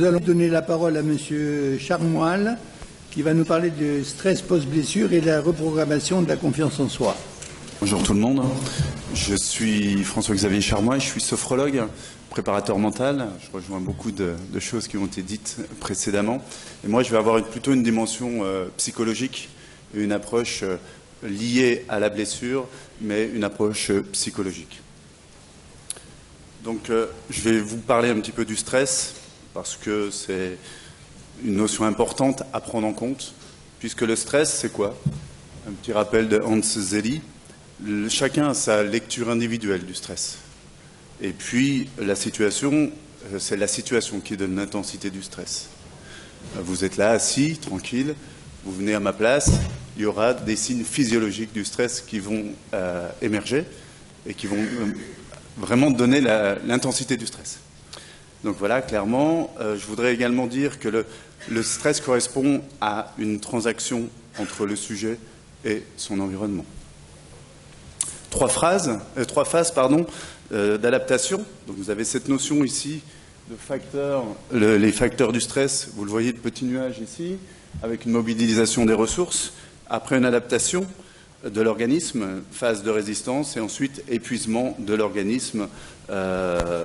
Nous allons donner la parole à Monsieur Charmoil, qui va nous parler du stress post-blessure et de la reprogrammation de la confiance en soi. Bonjour tout le monde, je suis François-Xavier Charmoil, je suis sophrologue, préparateur mental. Je rejoins beaucoup de choses qui ont été dites précédemment. Et moi, je vais avoir plutôt une dimension psychologique, une approche liée à la blessure, mais une approche psychologique. Donc, je vais vous parler un petit peu du stress, parce que c'est une notion importante à prendre en compte, puisque le stress, c'est quoi? Un petit rappel de Hans Selye. Chacun a sa lecture individuelle du stress. Et puis, la situation, c'est la situation qui donne l'intensité du stress. Vous êtes là, assis, tranquille, vous venez à ma place, il y aura des signes physiologiques du stress qui vont émerger et qui vont vraiment donner l'intensité du stress. Donc voilà, clairement, je voudrais également dire que le stress correspond à une transaction entre le sujet et son environnement. Trois phases d'adaptation. Donc vous avez cette notion ici de facteurs, les facteurs du stress, vous le voyez, de petits nuages ici, avec une mobilisation des ressources, après une adaptation de l'organisme, phase de résistance, et ensuite épuisement de l'organisme,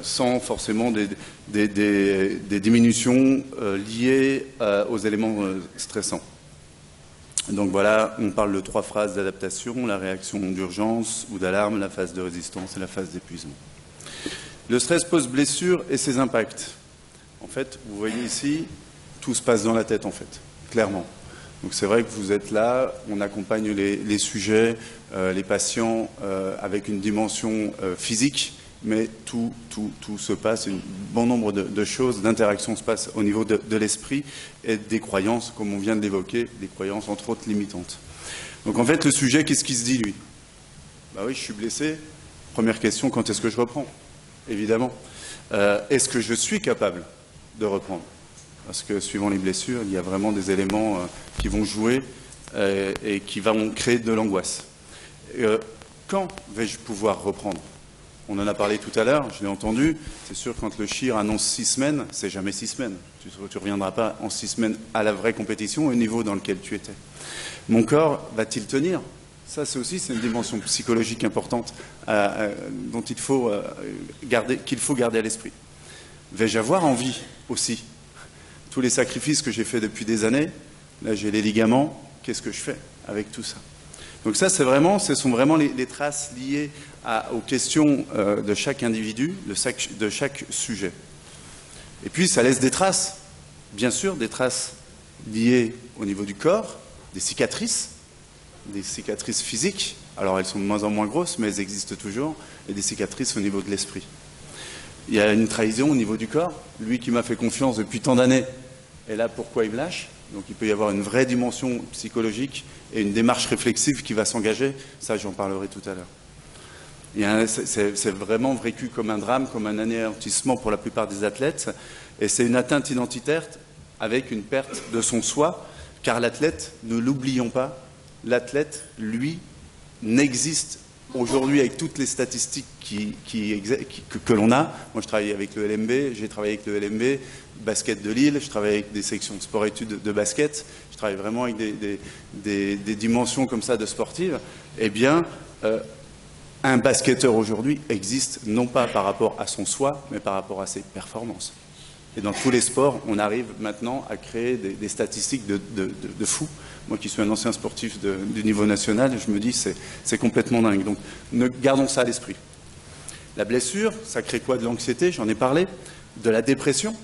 sans forcément des diminutions liées aux éléments stressants. Donc voilà, on parle de trois phases d'adaptation, la réaction d'urgence ou d'alarme, la phase de résistance et la phase d'épuisement. Le stress post-blessure et ses impacts. En fait, vous voyez ici, tout se passe dans la tête en fait, clairement. Donc c'est vrai que vous êtes là, on accompagne les sujets, les patients avec une dimension physique, mais tout se passe, un bon nombre de choses, d'interactions se passent au niveau de l'esprit et des croyances, comme on vient de l'évoquer, des croyances entre autres limitantes. Donc en fait, le sujet, qu'est-ce qui se dit lui? Bah oui, je suis blessé. Première question, quand est-ce que je reprends? Évidemment. Est-ce que je suis capable de reprendre? Parce que suivant les blessures, il y a vraiment des éléments qui vont jouer et qui vont créer de l'angoisse. Quand vais-je pouvoir reprendre? On en a parlé tout à l'heure, je l'ai entendu. C'est sûr, quand le CHIR annonce 6 semaines, c'est jamais 6 semaines. Tu ne reviendras pas en 6 semaines à la vraie compétition, au niveau dans lequel tu étais. Mon corps va-t-il tenir? Ça, c'est une dimension psychologique importante dont qu'il faut garder à l'esprit. Vais-je avoir envie aussi? Tous les sacrifices que j'ai faits depuis des années, là j'ai les ligaments, qu'est-ce que je fais avec tout ça? Donc ça, ce sont vraiment les traces liées aux questions de chaque individu, de chaque sujet. Et puis, ça laisse des traces, bien sûr, des traces liées au niveau du corps, des cicatrices physiques. Alors, elles sont de moins en moins grosses, mais elles existent toujours, et des cicatrices au niveau de l'esprit. Il y a une trahison au niveau du corps. Lui qui m'a fait confiance depuis tant d'années, et là, pourquoi il me lâche? Donc il peut y avoir une vraie dimension psychologique et une démarche réflexive qui va s'engager. Ça, j'en parlerai tout à l'heure. C'est vraiment vécu comme un drame, comme un anéantissement pour la plupart des athlètes. Et c'est une atteinte identitaire avec une perte de son soi, car l'athlète, ne l'oublions pas, l'athlète, lui, n'existe aujourd'hui avec toutes les statistiques que l'on a. Moi, je travaille avec le LMB, j'ai travaillé avec le LMB, basket de Lille, je travaille avec des sections de sport-études de basket, je travaille vraiment avec des dimensions comme ça de sportives. Eh bien, un basketteur aujourd'hui existe non pas par rapport à son soi, mais par rapport à ses performances. Et dans tous les sports, on arrive maintenant à créer des statistiques de fous. Moi qui suis un ancien sportif du niveau national, je me dis c'est complètement dingue. Donc gardons ça à l'esprit. La blessure, ça crée quoi? De l'anxiété, j'en ai parlé. De la dépression.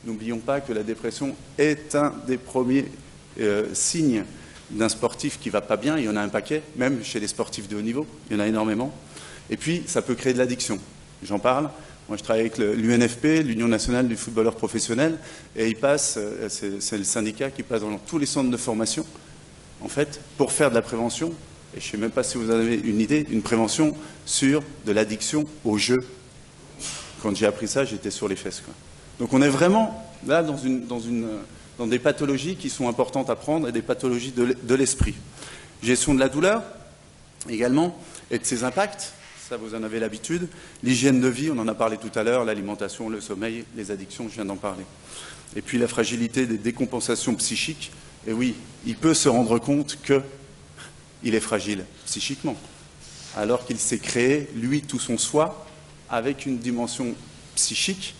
N'oublions pas que la dépression est un des premiers signes d'un sportif qui ne va pas bien. Il y en a un paquet, même chez les sportifs de haut niveau. Il y en a énormément. Et puis, ça peut créer de l'addiction. J'en parle. Moi, je travaille avec l'UNFP, l'Union nationale du footballeur professionnel, et ils passent, c'est le syndicat qui passe dans tous les centres de formation, en fait, pour faire de la prévention, et je ne sais même pas si vous en avez une idée, une prévention sur de l'addiction au jeu. Quand j'ai appris ça, j'étais sur les fesses, quoi. Donc on est vraiment là dans des pathologies qui sont importantes à prendre, et des pathologies de l'esprit. Gestion de la douleur, également, et de ses impacts. ça vous en avez l'habitude. L'hygiène de vie, on en a parlé tout à l'heure, l'alimentation, le sommeil, les addictions, je viens d'en parler. Et puis la fragilité des décompensations psychiques, et oui, il peut se rendre compte qu'il est fragile psychiquement, alors qu'il s'est créé, lui, tout son soi, avec une dimension psychique,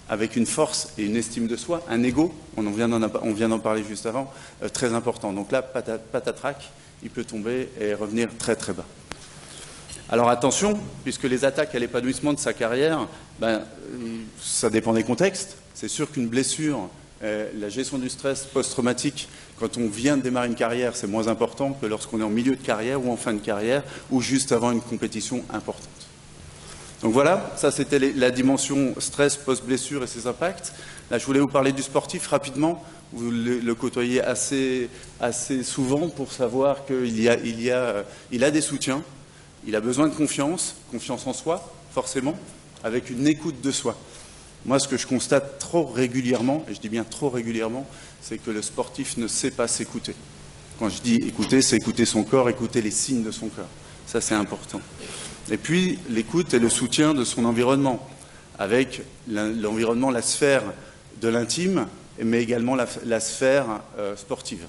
avec une force et une estime de soi, un ego, on vient d'en parler juste avant, très important. Donc là, patatrac, il peut tomber et revenir très très bas. Alors attention, puisque les attaques à l'épanouissement de sa carrière, ça dépend des contextes. C'est sûr qu'une blessure, la gestion du stress post-traumatique, quand on vient de démarrer une carrière, c'est moins important que lorsqu'on est en milieu de carrière ou en fin de carrière ou juste avant une compétition importante. Donc voilà, ça c'était la dimension stress post-blessure et ses impacts. Là, je voulais vous parler du sportif rapidement. Vous le côtoyez assez souvent pour savoir qu'il a des soutiens. Il a besoin de confiance en soi, forcément, avec une écoute de soi. Moi, ce que je constate trop régulièrement, et je dis bien trop régulièrement, c'est que le sportif ne sait pas s'écouter. Quand je dis écouter, c'est écouter son corps, écouter les signes de son corps. Ça, c'est important. Et puis, l'écoute et le soutien de son environnement, avec l'environnement, la sphère de l'intime, mais également la sphère sportive.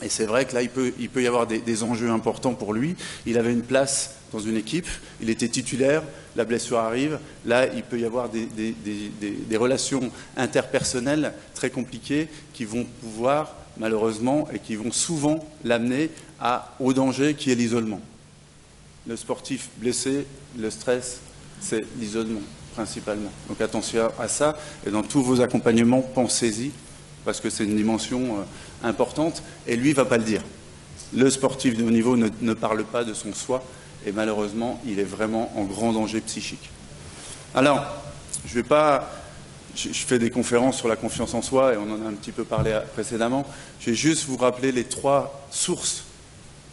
Et c'est vrai que là, il peut y avoir des enjeux importants pour lui. Il avait une place dans une équipe, il était titulaire, la blessure arrive. Là, il peut y avoir des relations interpersonnelles très compliquées qui vont pouvoir, malheureusement, et qui vont souvent l'amener au danger qui est l'isolement. Le sportif blessé, le stress, c'est l'isolement, principalement. Donc attention à ça, et dans tous vos accompagnements, pensez-y, parce que c'est une dimension importante, et lui ne va pas le dire. Le sportif de haut niveau ne parle pas de son soi, et malheureusement, il est vraiment en grand danger psychique. Alors, je fais des conférences sur la confiance en soi, et on en a un petit peu parlé précédemment. Je vais juste vous rappeler les 3 sources,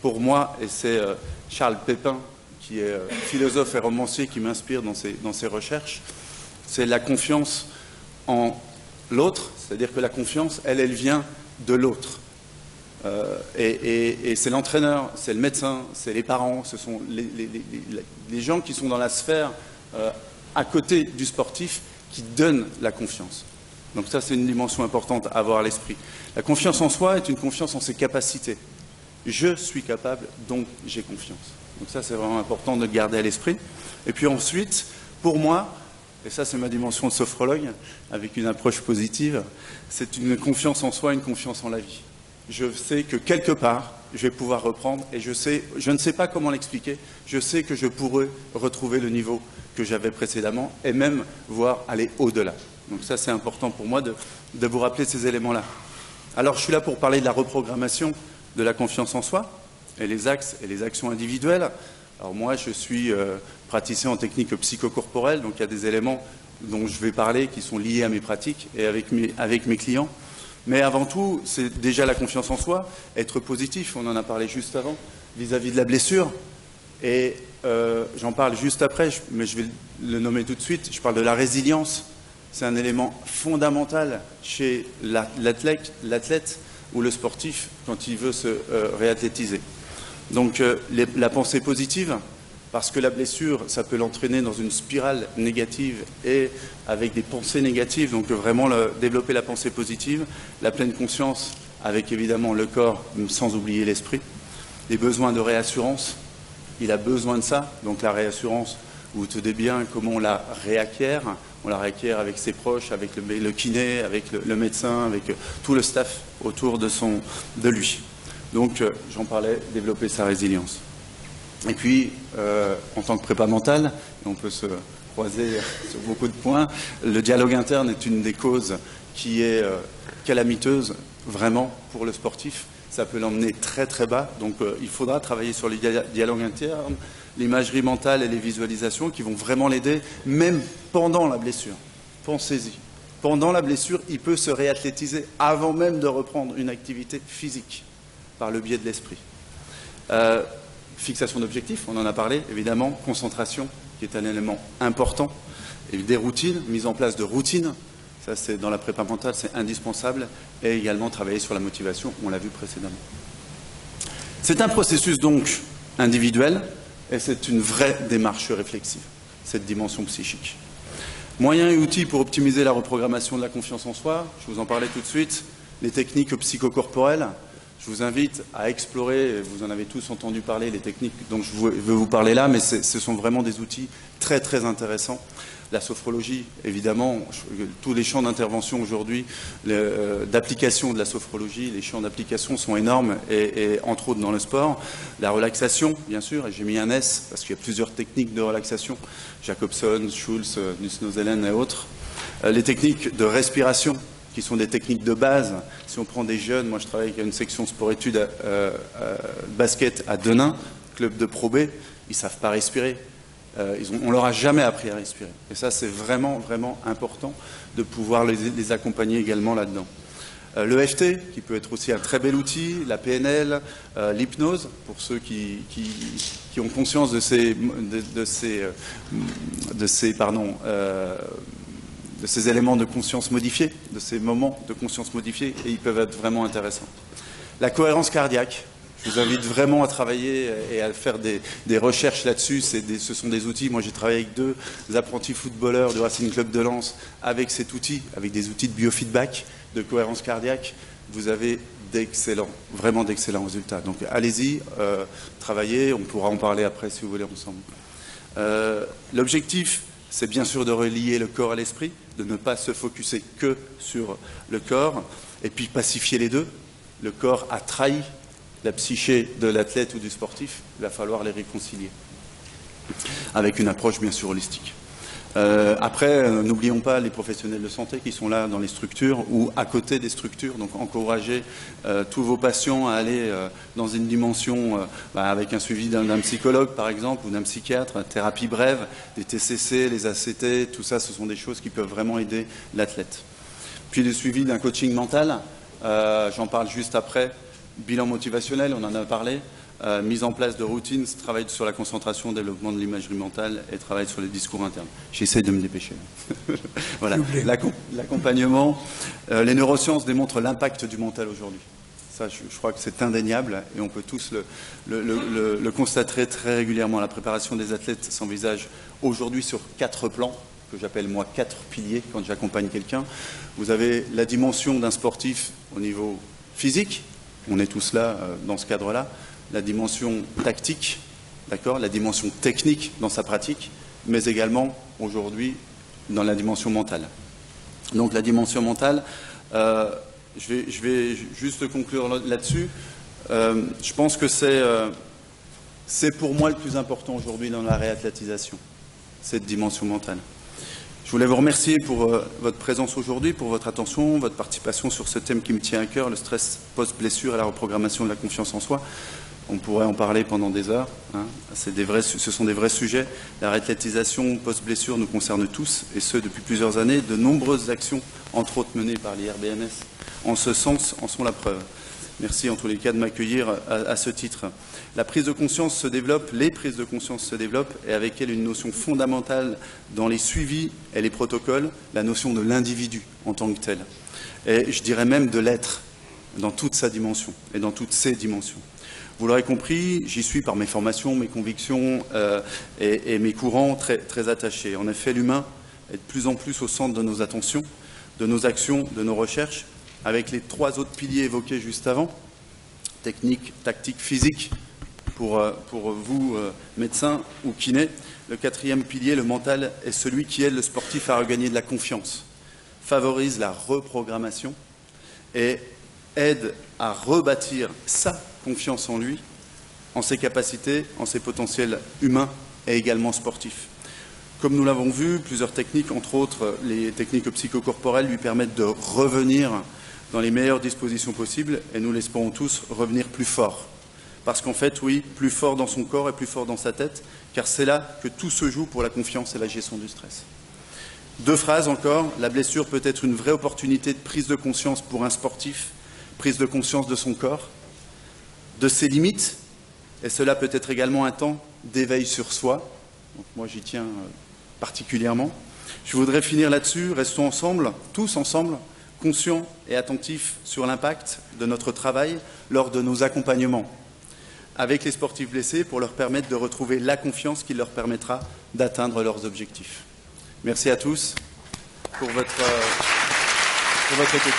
pour moi, et c'est Charles Pépin, qui est philosophe et romancier, qui m'inspire dans ses recherches. C'est la confiance en l'autre, c'est-à-dire que la confiance, elle vient de l'autre. Et c'est l'entraîneur, c'est le médecin, c'est les parents, ce sont les gens qui sont dans la sphère à côté du sportif qui donnent la confiance. Donc ça, c'est une dimension importante à avoir à l'esprit. La confiance en soi est une confiance en ses capacités. Je suis capable, donc j'ai confiance. Donc ça, c'est vraiment important de le garder à l'esprit. Et puis ensuite, pour moi, et ça c'est ma dimension de sophrologue, avec une approche positive, c'est une confiance en soi, une confiance en la vie. Je sais que quelque part, je vais pouvoir reprendre, et je ne sais pas comment l'expliquer, je sais que je pourrai retrouver le niveau que j'avais précédemment, et même voir aller au-delà. Donc ça, c'est important pour moi de vous rappeler ces éléments-là. Alors, je suis là pour parler de la reprogrammation de la confiance en soi, et les axes et les actions individuelles. Alors moi, je suis praticien en technique psychocorporelle, donc il y a des éléments dont je vais parler qui sont liés à mes pratiques et avec mes clients. Mais avant tout, c'est déjà la confiance en soi, être positif, on en a parlé juste avant, vis-à-vis de la blessure. Et j'en parle juste après, mais je vais le nommer tout de suite, je parle de la résilience. C'est un élément fondamental chez l'athlète ou le sportif quand il veut se réathlétiser. Donc la pensée positive, parce que la blessure, ça peut l'entraîner dans une spirale négative et avec des pensées négatives, donc vraiment développer la pensée positive, la pleine conscience avec évidemment le corps, sans oublier l'esprit, les besoins de réassurance, il a besoin de ça, donc la réassurance, vous vous tenez bien comment on la réacquiert avec ses proches, avec le kiné, avec le médecin, avec tout le staff autour de lui. Donc, j'en parlais, développer sa résilience. Et puis, en tant que prépa mental, on peut se croiser sur beaucoup de points, le dialogue interne est une des causes qui est calamiteuse, vraiment, pour le sportif. Ça peut l'emmener très très bas, donc il faudra travailler sur le dialogue interne, l'imagerie mentale et les visualisations qui vont vraiment l'aider, même pendant la blessure. Pensez-y. Pendant la blessure, il peut se réathlétiser avant même de reprendre une activité physique, par le biais de l'esprit. Fixation d'objectifs, on en a parlé, évidemment. Concentration, qui est un élément important. Et des routines, mise en place de routines. Ça, c'est dans la prépa mentale, c'est indispensable. Et également travailler sur la motivation, on l'a vu précédemment. C'est un processus donc individuel, Et c'est une vraie démarche réflexive, cette dimension psychique. Moyens et outils pour optimiser la reprogrammation de la confiance en soi, je vous en parlais tout de suite, les techniques psychocorporelles. Je vous invite à explorer, vous en avez tous entendu parler, les techniques dont je veux vous parler là, mais ce sont vraiment des outils très très intéressants. La sophrologie, évidemment, tous les champs d'intervention aujourd'hui, d'application de la sophrologie, les champs d'application sont énormes, et entre autres dans le sport. La relaxation, bien sûr, et j'ai mis un S, parce qu'il y a plusieurs techniques de relaxation, Jacobson, Schulz, Nussno-Zelen et autres. Les techniques de respiration, qui sont des techniques de base. Si on prend des jeunes, moi je travaille avec une section sport-études basket à Denain, club de Pro B, ils ne savent pas respirer. On leur a jamais appris à respirer. Et ça, c'est vraiment, vraiment important de pouvoir les accompagner également là-dedans. L'EFT, qui peut être aussi un très bel outil, la PNL, l'hypnose, pour ceux qui ont conscience de ces éléments de conscience modifiés, de ces moments de conscience modifiés, et ils peuvent être vraiment intéressants. La cohérence cardiaque, je vous invite vraiment à travailler et à faire des recherches là-dessus. Ce sont des outils. Moi, j'ai travaillé avec 2 apprentis footballeurs du Racing Club de Lens avec cet outil, avec des outils de biofeedback, de cohérence cardiaque. Vous avez vraiment d'excellents résultats. Donc, allez-y, travaillez. On pourra en parler après si vous voulez ensemble. L'objectif, c'est bien sûr de relier le corps à l'esprit, de ne pas se focuser que sur le corps, et puis pacifier les deux. Le corps a trahi la psyché de l'athlète ou du sportif, il va falloir les réconcilier, avec une approche bien sûr holistique. Après, n'oublions pas les professionnels de santé qui sont là dans les structures ou à côté des structures, donc encourager tous vos patients à aller dans une dimension avec un suivi d'un psychologue par exemple ou d'un psychiatre, thérapie brève, des TCC, les ACT, tout ça ce sont des choses qui peuvent vraiment aider l'athlète. Puis le suivi d'un coaching mental, j'en parle juste après, bilan motivationnel, on en a parlé. Mise en place de routines, travail sur la concentration, développement de l'imagerie mentale et travail sur les discours internes. J'essaie de me dépêcher. Voilà. L'accompagnement. Les neurosciences démontrent l'impact du mental aujourd'hui. Ça, je crois que c'est indéniable et on peut tous le constater très régulièrement. La préparation des athlètes s'envisage aujourd'hui sur 4 plans, que j'appelle moi 4 piliers quand j'accompagne quelqu'un. Vous avez la dimension d'un sportif au niveau physique. On est tous là dans ce cadre-là. La dimension tactique, d'accord, la dimension technique dans sa pratique, mais également aujourd'hui dans la dimension mentale. Donc la dimension mentale, je vais juste conclure là-dessus. Je pense que c'est pour moi le plus important aujourd'hui dans la réathlétisation, cette dimension mentale. Je voulais vous remercier pour votre présence aujourd'hui, pour votre attention, votre participation sur ce thème qui me tient à cœur, le stress post-blessure et la reprogrammation de la confiance en soi. On pourrait en parler pendant des heures. Hein. Ce sont des vrais sujets. La réathlétisation post-blessure nous concerne tous, et ce depuis plusieurs années. De nombreuses actions, entre autres menées par l'IRBMS, en ce sens, en sont la preuve. Merci en tous les cas de m'accueillir à ce titre. La prise de conscience se développe, les prises de conscience se développent, et avec elle une notion fondamentale dans les suivis et les protocoles, la notion de l'individu en tant que tel. Et je dirais même de l'être, dans toute sa dimension, et dans toutes ses dimensions. Vous l'aurez compris, j'y suis par mes formations, mes convictions et mes courants très, très attachés. En effet, l'humain est de plus en plus au centre de nos attentions, de nos actions, de nos recherches, avec les 3 autres piliers évoqués juste avant, technique, tactique, physique, pour vous, médecins ou kinés. Le 4e pilier, le mental, est celui qui aide le sportif à regagner de la confiance, favorise la reprogrammation et aide à rebâtir sa confiance en lui, en ses capacités, en ses potentiels humains et également sportifs. Comme nous l'avons vu, plusieurs techniques, entre autres les techniques psychocorporelles, lui permettent de revenir dans les meilleures dispositions possibles et nous l'espérons tous revenir plus fort. Parce qu'en fait, oui, plus fort dans son corps et plus fort dans sa tête, car c'est là que tout se joue pour la confiance et la gestion du stress. 2 phrases encore, la blessure peut être une vraie opportunité de prise de conscience pour un sportif, prise de conscience de son corps, de ses limites, et cela peut être également un temps d'éveil sur soi. Donc moi j'y tiens particulièrement. Je voudrais finir là-dessus, restons ensemble, tous ensemble, conscients et attentifs sur l'impact de notre travail lors de nos accompagnements. avec les sportifs blessés pour leur permettre de retrouver la confiance qui leur permettra d'atteindre leurs objectifs. Merci à tous pour votre écoute.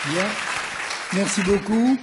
Bien. Merci beaucoup.